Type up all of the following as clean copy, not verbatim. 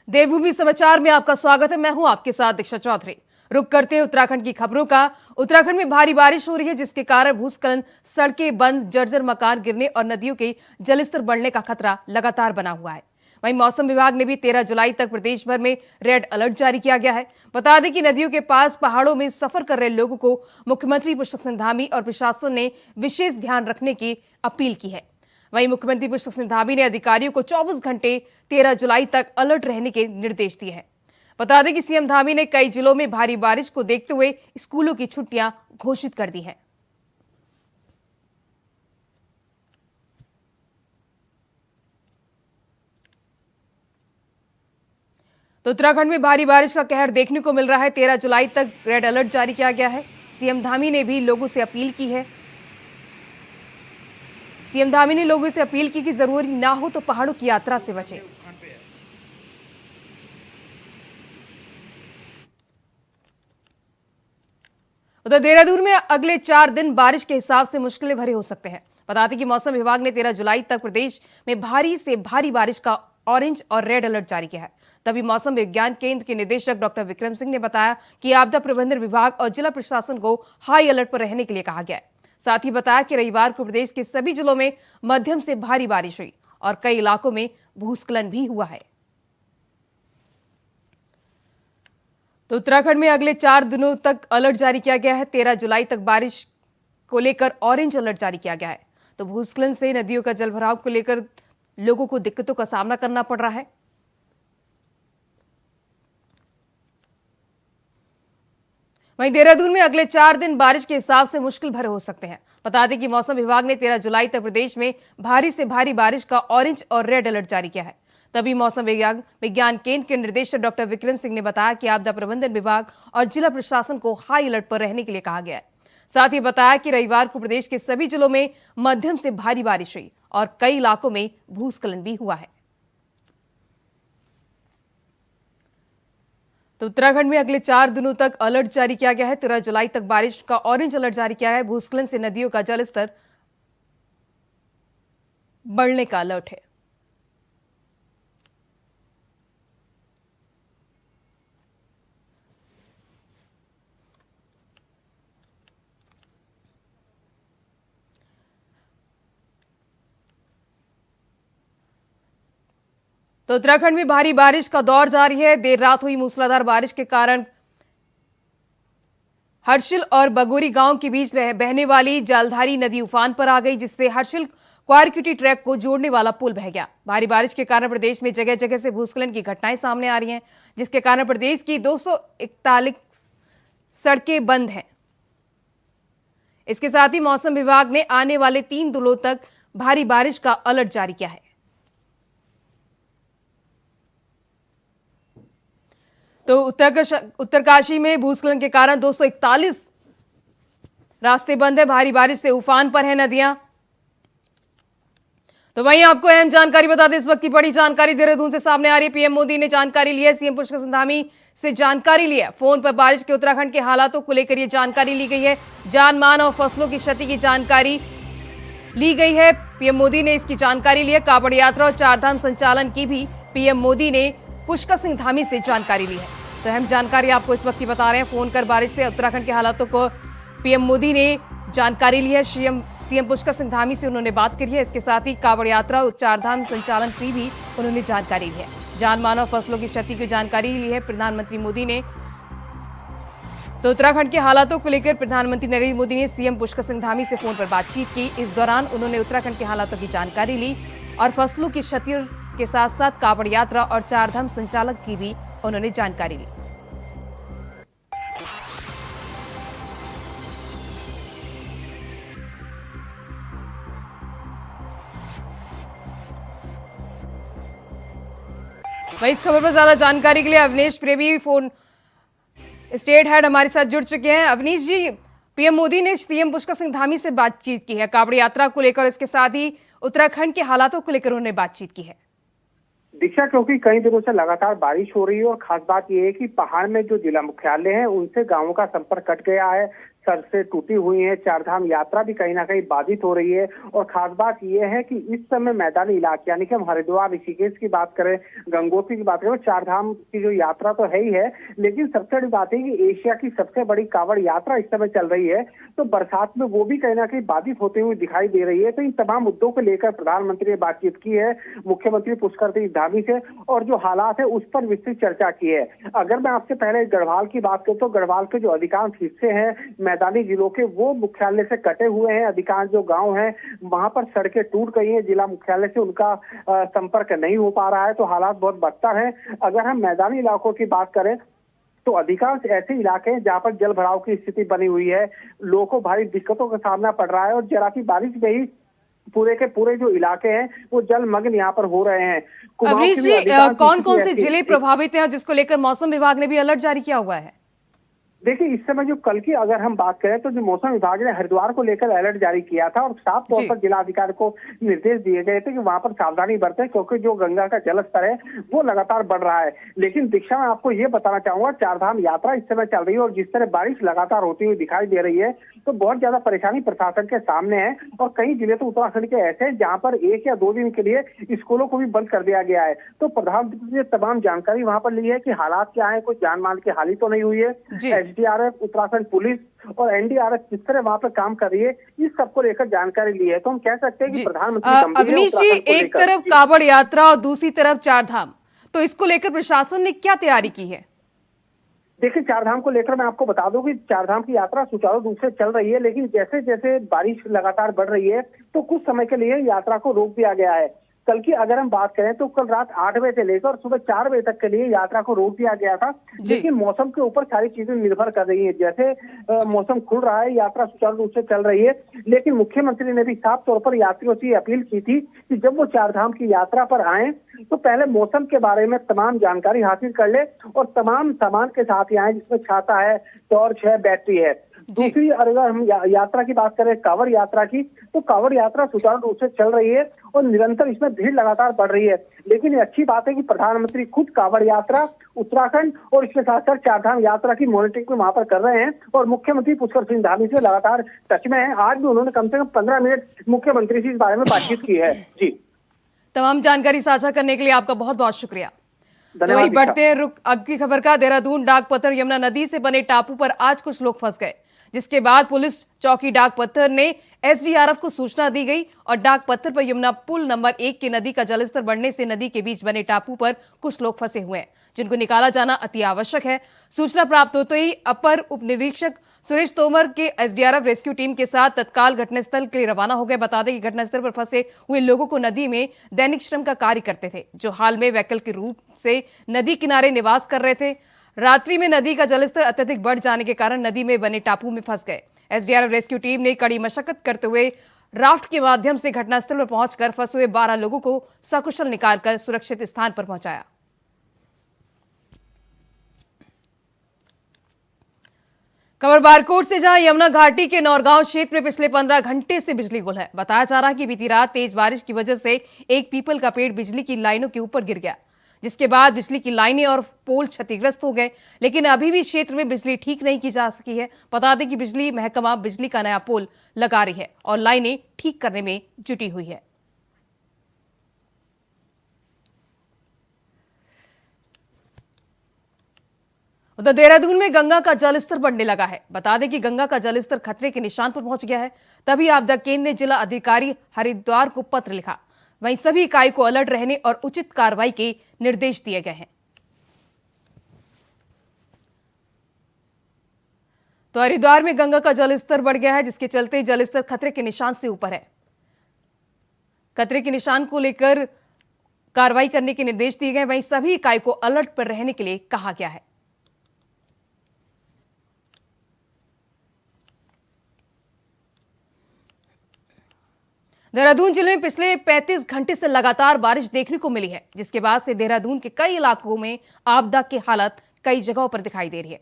देवभूमि समाचार में आपका स्वागत है। मैं हूं आपके साथ दीक्षा चौधरी। रुक करते हैं उत्तराखंड की खबरों का। उत्तराखंड में भारी बारिश हो रही है, जिसके कारण भूस्खलन, सड़कें बंद, जर्जर मकान गिरने और नदियों के जलस्तर बढ़ने का खतरा लगातार बना हुआ है। वहीं मौसम विभाग ने भी 13 जुलाई तक प्रदेश भर में रेड अलर्ट जारी किया गया है। बता दें कि नदियों के पास पहाड़ों में सफर कर रहे लोगों को मुख्यमंत्री पुष्कर सिंह धामी और प्रशासन ने विशेष ध्यान रखने की अपील की है। वहीं मुख्यमंत्री पुष्कर सिंह धामी ने अधिकारियों को 24 घंटे 13 जुलाई तक अलर्ट रहने के निर्देश दिए हैं। बता दें कि सीएम धामी ने कई जिलों में भारी बारिश को देखते हुए स्कूलों की छुट्टियां घोषित कर दी हैं। तो उत्तराखंड में भारी बारिश का कहर देखने को मिल रहा है। 13 जुलाई तक रेड अलर्ट जारी किया गया है। सीएम धामी ने भी लोगों से अपील की है। सीएम धामी ने लोगों से अपील की कि जरूरी ना हो तो पहाड़ों की यात्रा से बचें। उधर देहरादून में अगले 4 दिन बारिश के हिसाब से मुश्किलें भरे हो सकते हैं। बता दें कि मौसम विभाग ने 13 जुलाई तक प्रदेश में भारी से भारी बारिश का ऑरेंज और रेड अलर्ट जारी किया है। तभी मौसम विज्ञान केंद्र के निदेशक डॉक्टर विक्रम सिंह ने बताया कि आपदा प्रबंधन विभाग और जिला प्रशासन को हाई अलर्ट पर रहने के लिए कहा गया है। साथ ही बताया कि रविवार को प्रदेश के सभी जिलों में मध्यम से भारी बारिश हुई और कई इलाकों में भूस्खलन भी हुआ है। तो उत्तराखंड में अगले 4 दिनों तक अलर्ट जारी किया गया है। 13 जुलाई तक बारिश को लेकर ऑरेंज अलर्ट जारी किया गया है। तो भूस्खलन से नदियों का जलभराव को लेकर लोगों को दिक्कतों का सामना करना पड़ रहा है। वहीं देहरादून में अगले 4 दिन बारिश के हिसाब से मुश्किल भरे हो सकते हैं। बता दें कि मौसम विभाग ने 13 जुलाई तक प्रदेश में भारी से भारी बारिश का ऑरेंज और रेड अलर्ट जारी किया है। तभी मौसम विज्ञान केंद्र के निर्देशक डॉक्टर विक्रम सिंह ने बताया कि आपदा प्रबंधन विभाग और जिला प्रशासन को हाई अलर्ट पर रहने के लिए कहा गया है। साथ ही बताया कि रविवार को प्रदेश के सभी जिलों में मध्यम से भारी बारिश हुई और कई इलाकों में भूस्खलन भी हुआ है। तो उत्तराखंड में अगले 4 दिनों तक अलर्ट जारी किया गया है। 13 जुलाई तक बारिश का ऑरेंज अलर्ट जारी किया है। भूस्खलन से नदियों का जलस्तर बढ़ने का अलर्ट है। तो उत्तराखंड में भारी बारिश का दौर जारी है। देर रात हुई मूसलाधार बारिश के कारण हर्षिल और बगोरी गांव के बीच बहने वाली जलधारी नदी उफान पर आ गई, जिससे हर्षिल क्वारक्यूटी ट्रैक को जोड़ने वाला पुल बह गया। भारी बारिश के कारण प्रदेश में जगह जगह से भूस्खलन की घटनाएं सामने आ रही हैं, जिसके कारण प्रदेश की 241 सड़कें बंद हैं। इसके साथ ही मौसम विभाग ने आने वाले 3 दिनों तक भारी बारिश का अलर्ट जारी किया है। तो उत्तरकाशी में भूस्खलन के कारण 241 रास्ते बंद है। भारी बारिश से उफान पर है नदियां। तो वहीं आपको अहम जानकारी बता दें, इस वक्त की बड़ी जानकारी देहरादून से सामने आ रही है। पीएम मोदी ने जानकारी ली है, सीएम पुष्कर सिंह धामी से जानकारी ली है। फोन पर बारिश के उत्तराखंड के हालातों को लेकर यह जानकारी ली गई है। जान माल और फसलों की क्षति की जानकारी ली गई है। पीएम मोदी ने इसकी जानकारी ली है। कांवड़ यात्रा और चारधाम संचालन की भी पीएम मोदी ने पुष्कर सिंह धामी से जानकारी ली है। तो अहम जानकारी आपको इस वक्त ही बता रहे हैं। फोन कर बारिश से उत्तराखंड के हालातों को पीएम मोदी ने जानकारी ली है। सीएम पुष्कर सिंह धामी से उन्होंने बात करी है। इसके साथ ही कांवड़ यात्रा और चारधाम संचालन की भी उन्होंने जानकारी ली है। जान माल और फसलों की क्षति की जानकारी ली है प्रधानमंत्री मोदी ने। तो उत्तराखंड के हालातों को लेकर प्रधानमंत्री नरेंद्र मोदी ने सीएम पुष्कर सिंह धामी से फोन पर बातचीत की। इस दौरान उन्होंने उत्तराखंड के हालातों की जानकारी ली और फसलों की क्षति के साथ साथ कांवड़ यात्रा और चारधाम संचालक की भी उन्होंने जानकारी ली। वहीं इस खबर पर ज्यादा जानकारी के लिए अवनीश प्रेमी फोन स्टेट हेड हमारे साथ जुड़ चुके हैं। अवनीश जी, पीएम मोदी ने सीएम पुष्कर सिंह धामी से बातचीत की है कांवड़ यात्रा को लेकर, इसके साथ ही उत्तराखंड के हालातों को लेकर उन्होंने बातचीत की है। दीक्षा, क्योंकि कई दिनों से लगातार बारिश हो रही है और खास बात यह है कि पहाड़ में जो जिला मुख्यालय है उनसे गांवों का संपर्क कट गया है। सर से टूटी हुई है। चारधाम यात्रा भी कहीं ना कहीं बाधित हो रही है। और खास बात यह है कि इस समय मैदानी इलाके यानी कि हम हरिद्वार ऋषिकेश की बात करें, गंगोत्री की बात करें, चारधाम की जो यात्रा तो है ही है, लेकिन सबसे बड़ी बात है कि एशिया की सबसे बड़ी कांवड़ यात्रा इस समय चल रही है, तो बरसात में वो भी कहीं ना कहीं बाधित होते हुए दिखाई दे रही है। तो इन तमाम मुद्दों को लेकर प्रधानमंत्री ने बातचीत की है मुख्यमंत्री पुष्कर सिंह धामी से, और जो हालात है उस पर विस्तृत चर्चा की है। अगर मैं आपसे पहले गढ़वाल की बात करूं तो गढ़वाल के जो अधिकांश हिस्से हैं मैदानी जिलों के, वो मुख्यालय से कटे हुए हैं। अधिकांश जो गांव हैं वहां पर सड़कें टूट गई हैं, जिला मुख्यालय से उनका संपर्क नहीं हो पा रहा है, तो हालात बहुत बदतर हैं। अगर हम मैदानी इलाकों की बात करें तो अधिकांश ऐसे इलाके हैं जहां पर जल भराव की स्थिति बनी हुई है, लोगों को भारी दिक्कतों का सामना पड़ रहा है, और जरा सी बारिश में ही पूरे के पूरे जो इलाके हैं वो जलमग्न यहाँ पर हो रहे हैं। कुमाऊं अवनीश की भी जी, अधिकांश कौन कौन स्थिति से ऐसी जिले है। प्रभावित हैं, जिसको लेकर मौसम विभाग ने भी अलर्ट जारी किया हुआ है? देखिए, इस समय जो कल की अगर हम बात करें तो जो मौसम विभाग ने हरिद्वार को लेकर अलर्ट जारी किया था, और साफ तौर जी। पर जिलाधिकारी को निर्देश दिए गए थे कि वहां पर सावधानी बरतें, क्योंकि जो गंगा का जलस्तर है वो लगातार बढ़ रहा है। लेकिन दीक्षा, मैं आपको ये बताना चाहूंगा, चारधाम यात्रा इस समय चल रही है और जिस तरह बारिश लगातार होती हुई दिखाई दे रही है, तो बहुत ज्यादा परेशानी प्रशासन के सामने है। और कई जिले तो उत्तराखंड के ऐसे हैं जहाँ पर 1 या 2 दिन के लिए स्कूलों को भी बंद कर दिया गया है। तो प्रधानमंत्री ने तमाम जानकारी वहां पर ली है कि हालात क्या है, कोई जान माल की हानि तो नहीं हुई है। जी। एसडीआरएफ, उत्तराखंड पुलिस और एनडीआरएफ किस तरह वहां पर काम कर रही है, इस सबको लेकर जानकारी ली है। तो हम कह सकते हैं कि जी। प्रधानमंत्री गंभीर है अवनीश जी, उत्तराखंड को एक लेकर। तरफ कांवड़ यात्रा और दूसरी तरफ चारधाम, तो इसको लेकर प्रशासन ने क्या तैयारी की है? देखिए, चारधाम को लेकर मैं आपको बता दूं कि चारधाम की यात्रा सुचारू रूप से चल रही है, लेकिन जैसे जैसे बारिश लगातार बढ़ रही है तो कुछ समय के लिए यात्रा को रोक दिया गया है। कल की अगर हम बात करें तो कल रात 8 बजे से लेकर सुबह 4 बजे तक के लिए यात्रा को रोक दिया गया था, लेकिन मौसम के ऊपर सारी चीजें निर्भर कर रही है। जैसे मौसम खुल रहा है, यात्रा सुचारू रूप से चल रही है, लेकिन मुख्यमंत्री ने भी साफ तौर पर यात्रियों से अपील की थी कि जब वो चारधाम की यात्रा पर आए तो पहले मौसम के बारे में तमाम जानकारी हासिल कर ले और तमाम सामान के साथ ही आए, जिसमें छाता है, टॉर्च है, बैटरी है। दूसरी अगर हम यात्रा की बात करें, कांवड़ यात्रा की, तो कांवड़ यात्रा सुचारू रूप से चल रही है और निरंतर इसमें भीड़ लगातार बढ़ रही है। लेकिन ये अच्छी बात है कि प्रधानमंत्री खुद कांवड़ यात्रा उत्तराखंड और इसके साथ साथ चारधाम यात्रा की मॉनिटरिंग में वहां पर कर रहे हैं, और मुख्यमंत्री पुष्कर सिंह धामी से लगातार टच में है। आज भी उन्होंने कम से कम 15 मिनट मुख्यमंत्री से इस बारे में बातचीत की है। जी, तमाम जानकारी साझा करने के लिए आपका बहुत बहुत शुक्रिया। तो धन्यवाद। वही बढ़ते हैं रुक अगली खबर का। देहरादून डाक पत्थर यमुना नदी से बने टापू पर आज कुछ लोग फंस गए, जिसके बाद पुलिस चौकी डाक पत्थर ने एसडीआरएफ को सूचना दी गई और डाक पत्थर पर यमुना पुल नंबर 1 की नदी का जलस्तर बढ़ने से नदी के बीच बने टापू पर कुछ लोग फंसे हुए हैं, जिनको निकाला जाना अति आवश्यक है। सूचना प्राप्त होते ही अपर उप निरीक्षक सुरेश तोमर के एसडीआरएफ रेस्क्यू टीम के साथ तत्काल घटनास्थल के लिए रवाना हो गए। बता दें कि घटनास्थल पर फंसे हुए लोगों को नदी में दैनिक श्रम का कार्य करते थे, जो हाल में वैकल्पिक रूप से नदी किनारे निवास कर रहे थे। रात्रि में नदी का जलस्तर अत्यधिक बढ़ जाने के कारण नदी में बने टापू में फंस गए। एसडीआरएफ रेस्क्यू टीम ने कड़ी मशक्कत करते हुए राफ्ट के माध्यम से घटनास्थल पर पहुंचकर फंसे हुए 12 लोगों को सकुशल निकालकर सुरक्षित स्थान पर पहुंचाया। खबर बारकोट से, जहां यमुना घाटी के नौरगांव क्षेत्र में पिछले 15 घंटे से बिजली गुल है। बताया जा रहा है कि बीती रात तेज बारिश की वजह से एक पीपल का पेड़ बिजली की लाइनों के ऊपर गिर गया, जिसके बाद बिजली की लाइनें और पोल क्षतिग्रस्त हो गए। लेकिन अभी भी क्षेत्र में बिजली ठीक नहीं की जा सकी है। बता दें कि बिजली महकमा बिजली का नया पोल लगा रही है और लाइनें ठीक करने में जुटी हुई है। उधर देहरादून में गंगा का जलस्तर बढ़ने लगा है। बता दें कि गंगा का जलस्तर खतरे के निशान पर पहुंच गया है। तभी आपदा केंद्र ने जिला अधिकारी हरिद्वार को पत्र लिखा। वहीं सभी इकाई को अलर्ट रहने और उचित कार्रवाई के निर्देश दिए गए हैं। तो हरिद्वार में गंगा का जलस्तर बढ़ गया है, जिसके चलते जलस्तर खतरे के निशान से ऊपर है। खतरे के निशान को लेकर कार्रवाई करने के निर्देश दिए गए। वहीं सभी इकाई को अलर्ट पर रहने के लिए कहा गया है। देहरादून जिले में पिछले 35 घंटे से लगातार बारिश देखने को मिली है, जिसके बाद से देहरादून के कई इलाकों में आपदा की हालत कई जगहों पर दिखाई दे रही है।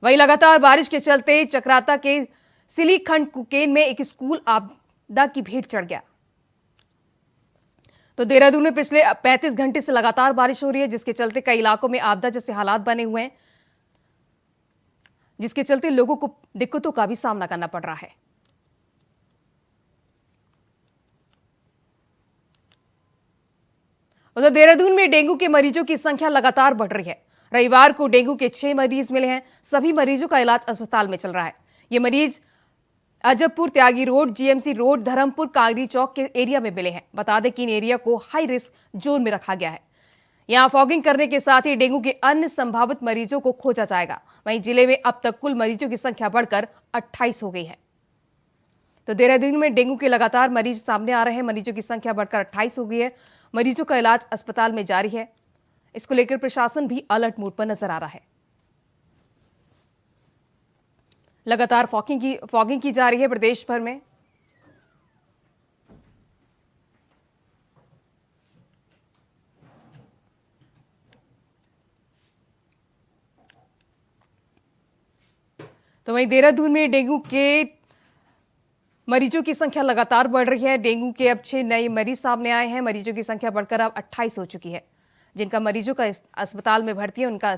वहीं लगातार बारिश के चलते चक्राता के सिलीखंड कुकेन में एक स्कूल आपदा की भेंट चढ़ गया। तो देहरादून में पिछले 35 घंटे से लगातार बारिश हो रही है, जिसके चलते कई इलाकों में आपदा जैसे हालात बने हुए हैं। जिसके चलते लोगों को दिक्कतों का भी सामना करना पड़ रहा है। उधर देहरादून में डेंगू के मरीजों की संख्या लगातार बढ़ रही है। रविवार को डेंगू के 6 मरीज मिले हैं। सभी मरीजों का इलाज अस्पताल में चल रहा है। ये मरीज अजबपुर, त्यागी road, GMC road, Dharampur, Kangri चौक के एरिया में मिले हैं। बता दें कि इन एरिया को हाई रिस्क जोन में रखा गया है। यहां फॉगिंग करने के साथ ही डेंगू के अन्य संभावित मरीजों को खोजा जाएगा। वहीं जिले में अब तक कुल मरीजों की संख्या बढ़कर 28 हो गई है। तो देहरादून में डेंगू के लगातार मरीज सामने आ रहे हैं। मरीजों की संख्या बढ़कर 28 हो गई है। मरीजों का इलाज अस्पताल में जारी है। इसको लेकर प्रशासन भी अलर्ट मोड पर नजर आ रहा है। लगातार फॉगिंग की जा रही है प्रदेश भर में। तो वहीं देहरादून में डेंगू के मरीजों की संख्या लगातार बढ़ रही है। डेंगू के अब 6 नए मरीज सामने आए हैं। मरीजों की संख्या बढ़कर अब 28 हो चुकी है। जिनका मरीजों का अस्पताल में भर्ती है, उनका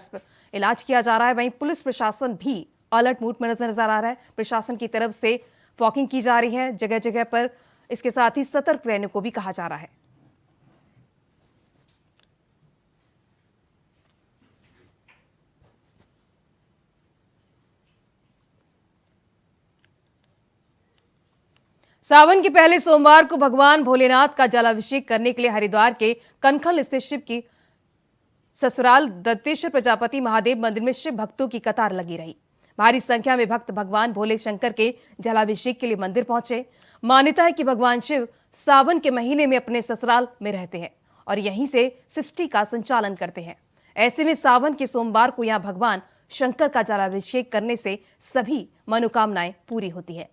इलाज किया जा रहा है। वहीं पुलिस प्रशासन भी अलर्ट मोड में नजर आ रहा है। प्रशासन की तरफ से फॉगिंग की जा रही है जगह जगह पर। इसके साथ ही सतर्क रहने को भी कहा जा रहा है। सावन के पहले सोमवार को भगवान भोलेनाथ का जलाभिषेक करने के लिए हरिद्वार के कनखल स्थित शिव की ससुराल दत्तेश्वर प्रजापति महादेव मंदिर में शिव भक्तों की कतार लगी रही। भारी संख्या में भक्त भगवान भोले शंकर के जलाभिषेक के लिए मंदिर पहुंचे। मान्यता है कि भगवान शिव सावन के महीने में अपने ससुराल में रहते हैं और यहीं से सृष्टि का संचालन करते हैं। ऐसे में सावन के सोमवार को यहां भगवान शंकर का जलाभिषेक करने से सभी मनोकामनाएं पूरी होती है।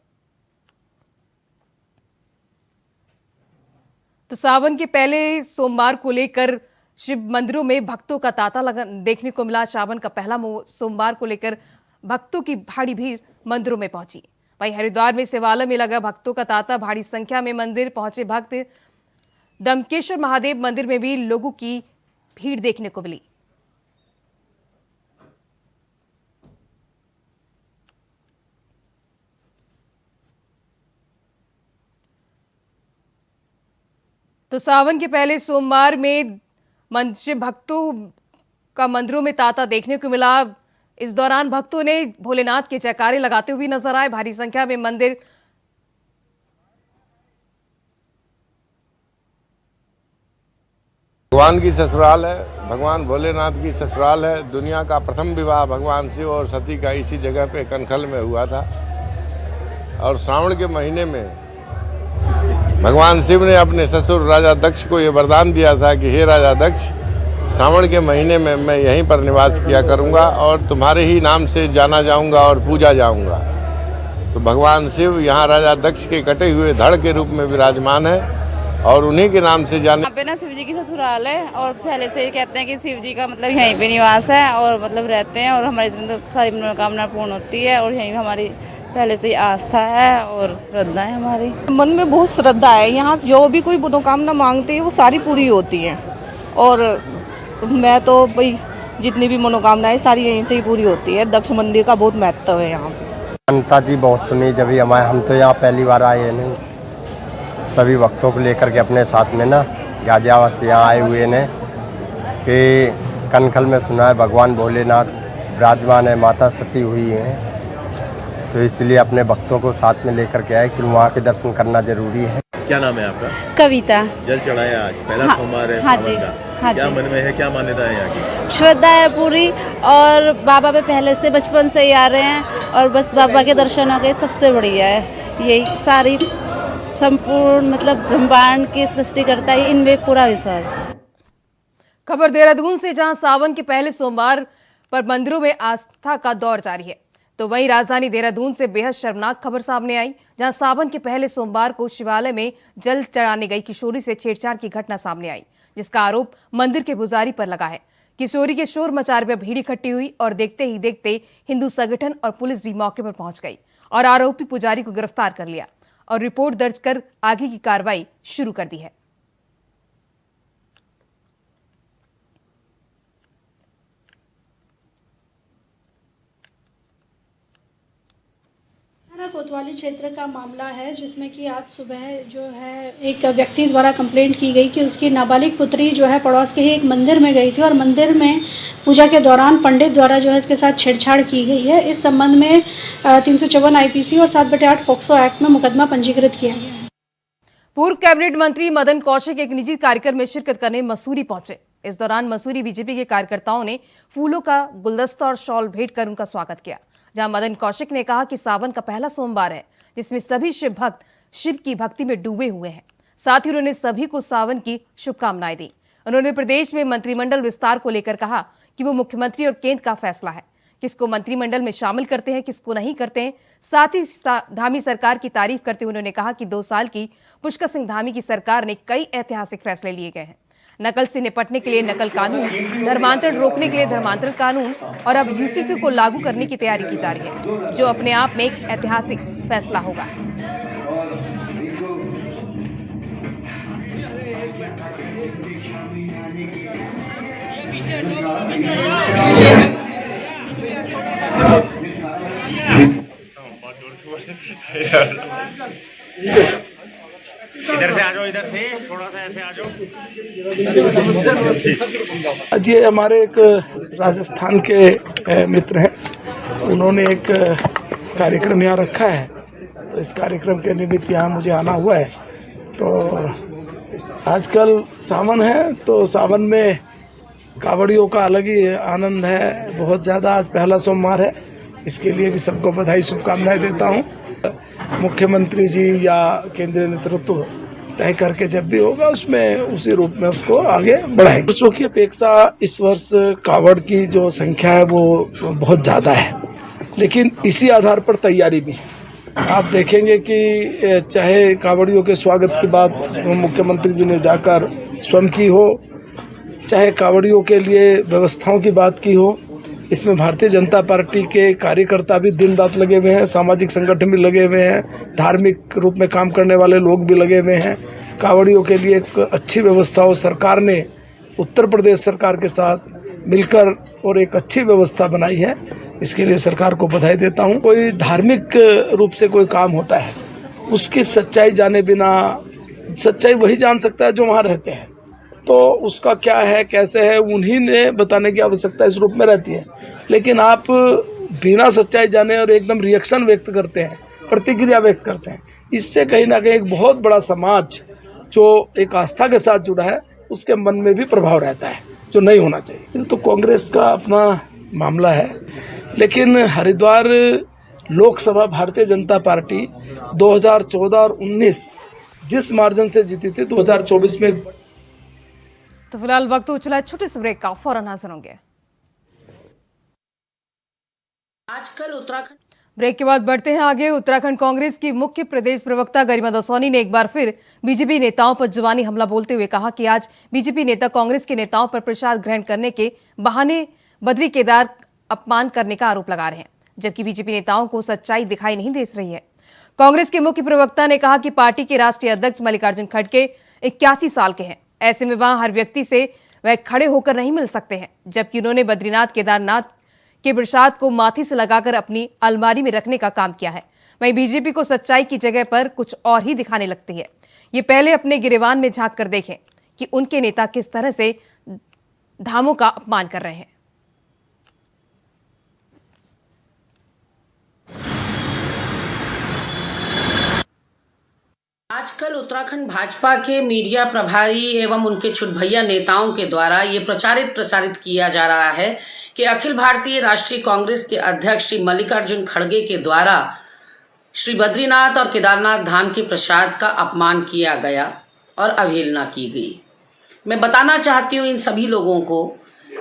तो सावन के पहले सोमवार को लेकर शिव मंदिरों में भक्तों का तांता लगा देखने को मिला। सावन का पहला सोमवार को लेकर भक्तों की भारी भीड़ मंदिरों में पहुंची। वहीं हरिद्वार में शिवालय में लगा भक्तों का तांता। भारी संख्या में मंदिर पहुंचे भक्त। दमकेश्वर महादेव मंदिर में भी लोगों की भीड़ देखने को मिली। तो सावन के पहले सोमवार में शिव भक्तों का मंदिरों में तांता देखने को मिला। इस दौरान भक्तों ने भोलेनाथ के जयकारे लगाते हुए नजर आए। भारी संख्या में मंदिर भगवान की ससुराल है, भगवान भोलेनाथ की ससुराल है। दुनिया का प्रथम विवाह भगवान शिव और सती का इसी जगह पे कनखल में हुआ था। और श्रावण के महीने में भगवान शिव ने अपने ससुर राजा दक्ष को ये वरदान दिया था कि हे राजा दक्ष, सावन के महीने में मैं यहीं पर निवास किया करूंगा और तुम्हारे ही नाम से जाना जाऊंगा और पूजा जाऊंगा। तो भगवान शिव यहाँ राजा दक्ष के कटे हुए धड़ के रूप में विराजमान है और उन्हीं के नाम से जाने। यहाँ पे ना शिव जी की ससुराल है और पहले से कहते हैं कि शिव जी का मतलब यहीं पे निवास है और मतलब रहते हैं और हमारी सारी मनोकामना पूर्ण होती है और यहीं हमारी पहले से ही आस्था है और श्रद्धा है हमारी। मन में बहुत श्रद्धा है। यहाँ जो भी कोई मनोकामना मांगते हैं वो सारी पूरी होती हैं और मैं तो भाई जितनी भी मनोकामनाएं सारी यहीं से ही पूरी होती है। दक्ष मंदिर का बहुत महत्व है यहाँ पे। जनता जी बहुत सुनी जब हम तो यहाँ पहली बार आए नहीं, सभी भक्तों को लेकर के अपने साथ में ना गाजियाबाद से यहाँ आए हुए ने कि कनखल में सुना है भगवान भोलेनाथ विराजमान है, माता सती हुई हैं, तो इसलिए अपने भक्तों को साथ में लेकर के आए कि वहाँ के दर्शन करना जरूरी है। क्या नाम है आपका? कविता। जल चढ़ाया आज, पहला सोमवार है हाँ सावन जी, का। हाँ क्या जी। मन में है, क्या मान्यता है यहाँ की? श्रद्धा है पूरी और बाबा पे पहले से बचपन से ही आ रहे हैं और बस बाबा के दर्शन हो गए, सबसे बढ़िया है। यही सारी संपूर्ण मतलब ब्रह्मांड की सृष्टि करता है, इनमें पूरा विश्वास है। खबर देहरादून से, जहां सावन के पहले सोमवार पर मंदिरों में आस्था का दौर जारी है। तो वहीं राजधानी देहरादून से बेहद शर्मनाक खबर सामने आई, जहां सावन के पहले सोमवार को शिवालय में जल चढ़ाने गई किशोरी से छेड़छाड़ की घटना सामने आई, जिसका आरोप मंदिर के पुजारी पर लगा है। किशोरी के शोर मचाने पर भीड़ इकट्ठी हुई और देखते ही देखते हिंदू संगठन और पुलिस भी मौके पर पहुंच गई और आरोपी पुजारी को गिरफ्तार कर लिया और रिपोर्ट दर्ज कर आगे की कार्रवाई शुरू कर दी है। कोतवाली क्षेत्र का मामला है, जिसमें कि आज सुबह जो है एक व्यक्ति द्वारा कंप्लेंट की गई कि उसकी नाबालिग पुत्री जो है पड़ोस के ही एक मंदिर में गई थी और मंदिर में पूजा के दौरान पंडित द्वारा जो है इसके साथ छेड़छाड़ की गई है। इस संबंध में 354 IPC और 7/8 पॉक्सो एक्ट में मुकदमा पंजीकृत किया गया है। पूर्व कैबिनेट मंत्री मदन कौशिक एक निजी कार्यक्रम में शिरकत करने मसूरी पहुंचे। इस दौरान मसूरी बीजेपी के कार्यकर्ताओं ने फूलों का गुलदस्ता और शॉल भेंट कर उनका स्वागत किया, जहां मदन कौशिक ने कहा कि सावन का पहला सोमवार है जिसमें सभी शिव भक्त शिव की भक्ति में डूबे हुए हैं। साथ ही उन्होंने सभी को सावन की शुभकामनाएं दी। उन्होंने प्रदेश में मंत्रिमंडल विस्तार को लेकर कहा कि वो मुख्यमंत्री और केंद्र का फैसला है, किसको मंत्रिमंडल में शामिल करते हैं, किसको नहीं करते हैं। साथ ही धामी सरकार की तारीफ करते हुए उन्होंने कहा कि 2 साल की पुष्कर सिंह धामी की सरकार ने कई ऐतिहासिक फैसले लिए गए हैं। नकल से निपटने के लिए नकल कानून, धर्मांतरण रोकने के लिए धर्मांतरण कानून और अब UCC को लागू करने की तैयारी की जा रही है, जो अपने आप में एक ऐतिहासिक फैसला होगा। इधर से आ जाओ, इधर से थोड़ा सा ऐसे आ जाओ। आज ये हमारे एक राजस्थान के मित्र हैं, उन्होंने एक कार्यक्रम यहाँ रखा है, तो इस कार्यक्रम के निमित्त यहाँ मुझे आना हुआ है। तो आजकल सावन है, तो सावन में कावड़ियों का अलग ही आनंद है, बहुत ज़्यादा। आज पहला सोमवार है, इसके लिए भी सबको बधाई शुभकामनाएं देता हूँ। मुख्यमंत्री जी या केंद्रीय नेतृत्व तय करके जब भी होगा उसमें उसी रूप में उसको आगे बढ़ाएंगे। वर्षों की अपेक्षा इस वर्ष कावड़ की जो संख्या है वो बहुत ज़्यादा है, लेकिन इसी आधार पर तैयारी भी है। आप देखेंगे कि चाहे कावड़ियों के स्वागत की बात मुख्यमंत्री जी ने जाकर स्वयं की हो, चाहे कावड़ियों के लिए व्यवस्थाओं की बात की हो, इसमें भारतीय जनता पार्टी के कार्यकर्ता भी दिन रात लगे हुए हैं, सामाजिक संगठन भी लगे हुए हैं, धार्मिक रूप में काम करने वाले लोग भी लगे हुए हैं। कावड़ियों के लिए एक अच्छी व्यवस्था हो, सरकार ने उत्तर प्रदेश सरकार के साथ मिलकर और एक अच्छी व्यवस्था बनाई है, इसके लिए सरकार को बधाई देता हूँ। कोई धार्मिक रूप से कोई काम होता है, उसकी सच्चाई जाने बिना, सच्चाई वही जान सकता है जो वहाँ रहते हैं, तो उसका क्या है कैसे है उन्हीं ने बताने की आवश्यकता इस रूप में रहती है। लेकिन आप बिना सच्चाई जाने और एकदम रिएक्शन व्यक्त करते हैं, प्रतिक्रिया व्यक्त करते हैं, इससे कहीं ना कहीं एक बहुत बड़ा समाज जो एक आस्था के साथ जुड़ा है उसके मन में भी प्रभाव रहता है, जो नहीं होना चाहिए। तो कांग्रेस का अपना मामला है, लेकिन हरिद्वार लोकसभा भारतीय जनता पार्टी 2014 और 19 जिस मार्जिन से जीती थी, 2024 में। तो फिलहाल वक्त हो चला है छोटे से ब्रेक का, फौरन हाजिर होंगे। आजकल उत्तराखंड ब्रेक के बाद बढ़ते हैं आगे। उत्तराखंड कांग्रेस की मुख्य प्रदेश प्रवक्ता गरिमा दसौनी ने एक बार फिर बीजेपी नेताओं पर जुबानी हमला बोलते हुए कहा कि आज बीजेपी नेता कांग्रेस के नेताओं पर प्रसाद ग्रहण करने के बहाने बद्री केदार अपमान करने का आरोप लगा रहे हैं, जबकि बीजेपी नेताओं को सच्चाई दिखाई नहीं दे रही है। कांग्रेस के मुख्य प्रवक्ता ने कहा कि पार्टी के राष्ट्रीय अध्यक्ष मल्लिकार्जुन खड़गे 81 साल के हैं, ऐसे में वहां हर व्यक्ति से वह खड़े होकर नहीं मिल सकते हैं, जबकि उन्होंने बद्रीनाथ केदारनाथ के प्रसाद को माथे से लगाकर अपनी अलमारी में रखने का काम किया है। वहीं बीजेपी को सच्चाई की जगह पर कुछ और ही दिखाने लगती है। ये पहले अपने गिरेबान में झांक कर देखें कि उनके नेता किस तरह से धामों का अपमान कर रहे हैं। आजकल उत्तराखंड भाजपा के मीडिया प्रभारी एवं उनके छुटभैया नेताओं के द्वारा ये प्रसारित किया जा रहा है कि अखिल भारतीय राष्ट्रीय कांग्रेस के अध्यक्ष श्री मल्लिकार्जुन खड़गे के द्वारा श्री बद्रीनाथ और केदारनाथ धाम के प्रसाद का अपमान किया गया और अवहेलना की गई। मैं बताना चाहती हूँ इन सभी लोगों को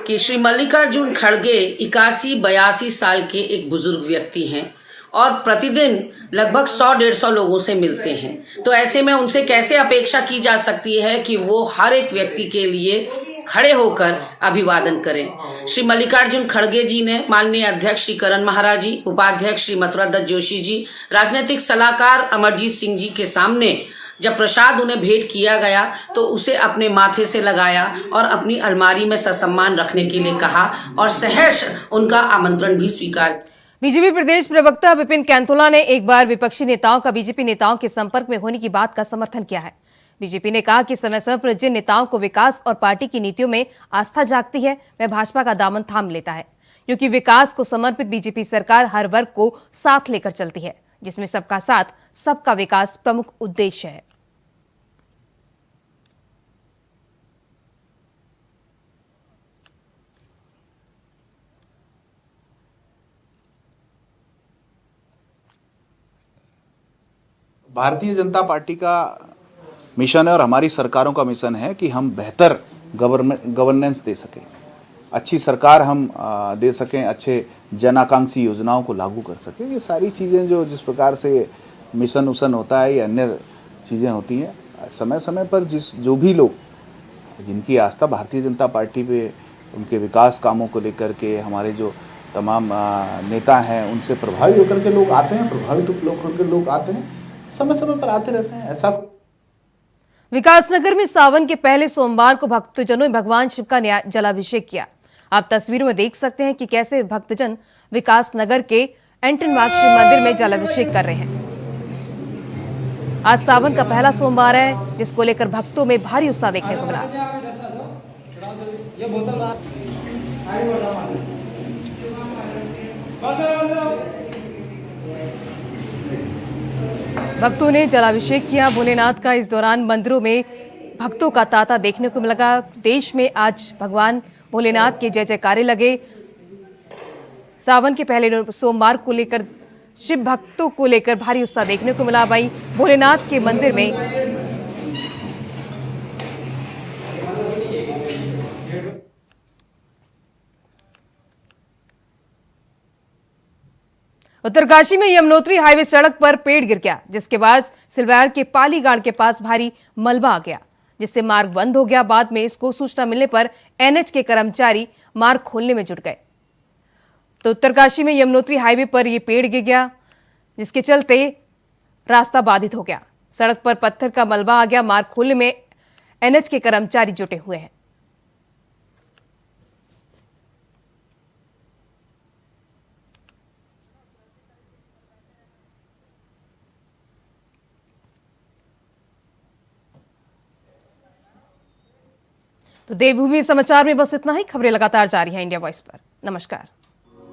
कि श्री मल्लिकार्जुन खड़गे 81-82 साल के एक बुजुर्ग व्यक्ति हैं और प्रतिदिन लगभग 100-150 लोगों से मिलते हैं। तो ऐसे में उनसे कैसे अपेक्षा की जा सकती है कि वो हर एक व्यक्ति के लिए खड़े होकर अभिवादन करें। श्री मल्लिकार्जुन खड़गे जी ने माननीय अध्यक्ष श्री करण महाराज जी, उपाध्यक्ष श्री मथुरा दत्त जोशी जी, राजनीतिक सलाहकार अमरजीत सिंह जी के सामने जब प्रसाद उन्हें भेंट किया गया तो उसे अपने माथे से लगाया और अपनी अलमारी में ससम्मान रखने के लिए कहा और सहर्ष उनका आमंत्रण भी स्वीकार। बीजेपी प्रदेश प्रवक्ता विपिन कैंथोला ने एक बार विपक्षी नेताओं का बीजेपी नेताओं के संपर्क में होने की बात का समर्थन किया है। बीजेपी ने कहा कि समय समय पर जिन नेताओं को विकास और पार्टी की नीतियों में आस्था जागती है वह भाजपा का दामन थाम लेता है, क्योंकि विकास को समर्पित बीजेपी सरकार हर वर्ग को साथ लेकर चलती है, जिसमें सबका साथ सबका विकास प्रमुख उद्देश्य है। भारतीय जनता पार्टी का मिशन है और हमारी सरकारों का मिशन है कि हम बेहतर गवर्नेंस दे सकें, अच्छी सरकार हम दे सकें, अच्छे जन आकांक्षी योजनाओं को लागू कर सकें। ये सारी चीज़ें जो जिस प्रकार से मिशन उसन होता है, ये अन्य चीज़ें होती हैं। समय समय पर जो भी लोग जिनकी आस्था भारतीय जनता पार्टी पे, उनके विकास कामों को लेकर के हमारे जो तमाम नेता हैं उनसे प्रभावित होकर के लोग आते हैं, प्रभावित होकर लोग आते हैं, समय समय पर आते रहते हैं। ऐसा विकासनगर में सावन के पहले सोमवार को भक्तजनों ने भगवान शिव का जलाभिषेक किया। आप तस्वीरों में देख सकते हैं कि कैसे भक्तजन विकासनगर के एंटनबाग शिव मंदिर में जलाभिषेक कर रहे हैं। आज सावन का पहला सोमवार है, जिसको लेकर भक्तों में भारी उत्साह देखने को मिला। भक्तों ने जलाभिषेक किया भोलेनाथ का। इस दौरान मंदिरों में भक्तों का तांता देखने को मिला। देश में आज भगवान भोलेनाथ के जय जयकारे लगे। सावन के पहले सोमवार को लेकर शिव भक्तों को लेकर भारी उत्साह देखने को मिला। वहीं भोलेनाथ के मंदिर में उत्तरकाशी में यमुनोत्री हाईवे सड़क पर पेड़ गिर गया, जिसके बाद सिलवार के पालीगाड़ के पास भारी मलबा आ गया, जिससे मार्ग बंद हो गया। बाद में इसको सूचना मिलने पर एनएच के कर्मचारी मार्ग खोलने में जुट गए। तो उत्तरकाशी में यमुनोत्री हाईवे पर यह पेड़ गिर गया, जिसके चलते रास्ता बाधित हो गया। सड़क पर पत्थर का मलबा आ गया। मार्ग खोलने में एनएच के कर्मचारी जुटे हुए हैं। तो देवभूमि समाचार में बस इतना ही। खबरें लगातार जारी हैं इंडिया वॉइस पर। नमस्कार।